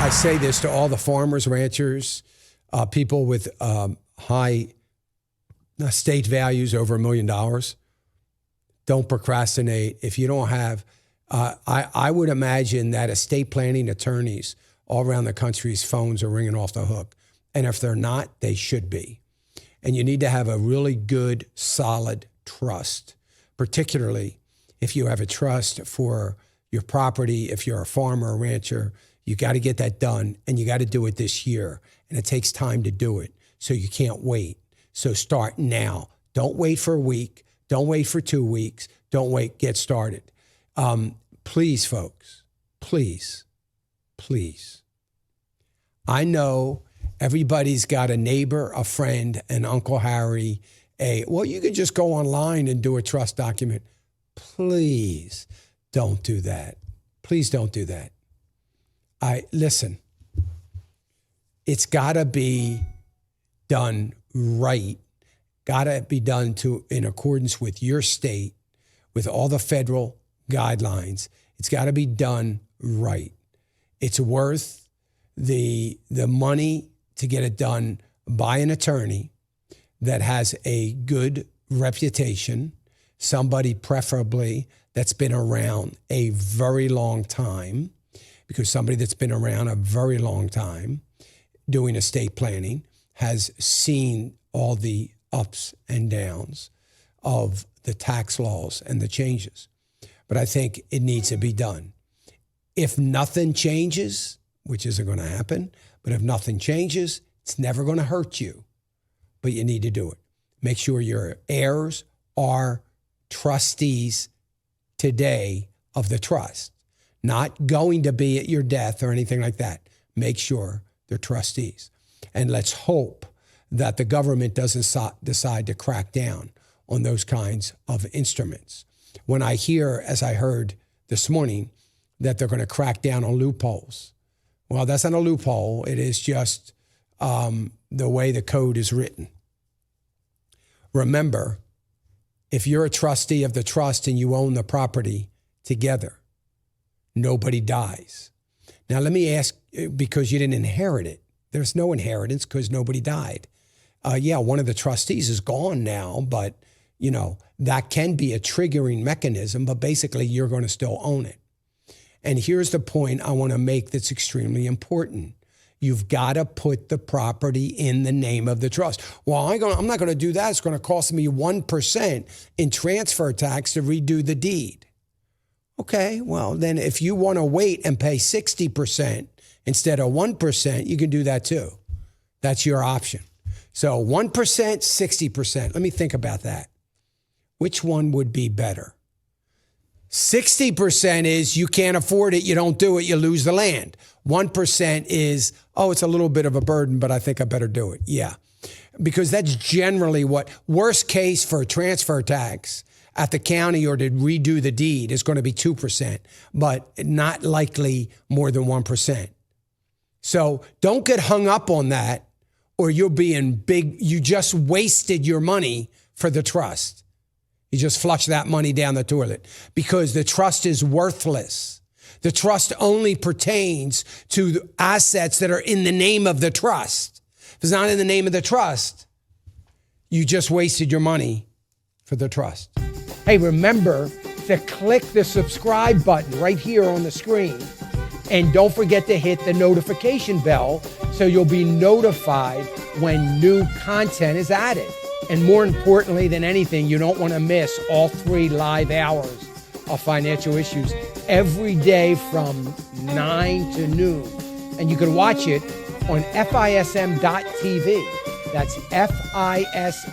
I say this to all the farmers, ranchers, people with high estate values over $1 million. Don't procrastinate. If you don't have, I would imagine that estate planning attorneys all around the country's phones are ringing off the hook. And if they're not, they should be. And you need to have a really good, solid trust, particularly if you have a trust for your property. If you're a farmer or rancher, you got to get that done, and you got to do it this year. And it takes time to do it, so you can't wait. So start now. Don't wait for a week. Don't wait for 2 weeks. Don't wait. Get started. Please, folks, please. I know everybody's got a neighbor, a friend, an Uncle Harry, well, you could just go online and do a trust document. Please don't do that. Please don't do that. Listen, it's got to be done right. Got to be done in accordance with your state, with all the federal guidelines. It's got to be done right. It's worth the money to get it done by an attorney that has a good reputation, somebody preferably that's been around a very long time, because somebody that's been around a very long time doing estate planning has seen all the ups and downs of the tax laws and the changes. But I think it needs to be done. If nothing changes, which isn't going to happen, but if nothing changes, it's never going to hurt you. But you need to do it. Make sure your heirs are trustees today of the trust, not going to be at your death or anything like that. Make sure they're trustees. And let's hope that the government doesn't decide to crack down on those kinds of instruments. When I hear, as I heard this morning, that they're going to crack down on loopholes. Well, that's not a loophole. It is just the way the code is written. Remember, if you're a trustee of the trust and you own the property together, nobody dies. Now, let me ask, because you didn't inherit it, there's no inheritance because nobody died. One of the trustees is gone now, but, that can be a triggering mechanism, but basically you're going to still own it. And here's the point I want to make that's extremely important. You've got to put the property in the name of the trust. Well, I'm not going to do that. It's going to cost me 1% in transfer tax to redo the deed. Okay, well, then if you want to wait and pay 60% instead of 1%, you can do that too. That's your option. So 1%, 60%. Let me think about that. Which one would be better? 60% is you can't afford it, you don't do it, you lose the land. 1% is, it's a little bit of a burden, but I think I better do it. Yeah, because that's generally what, worst case for transfer tax at the county or to redo the deed is going to be 2%, but not likely more than 1%. So don't get hung up on that, or you'll be in you just wasted your money for the trust. You just flush that money down the toilet because the trust is worthless. The trust only pertains to the assets that are in the name of the trust. If it's not in the name of the trust, you just wasted your money for the trust. Hey, remember to click the subscribe button right here on the screen. And don't forget to hit the notification bell so you'll be notified when new content is added. And more importantly than anything, you don't want to miss all 3 live hours of Financial Issues every day from 9 to noon. And you can watch it on FISM.tv. That's FISM.tv.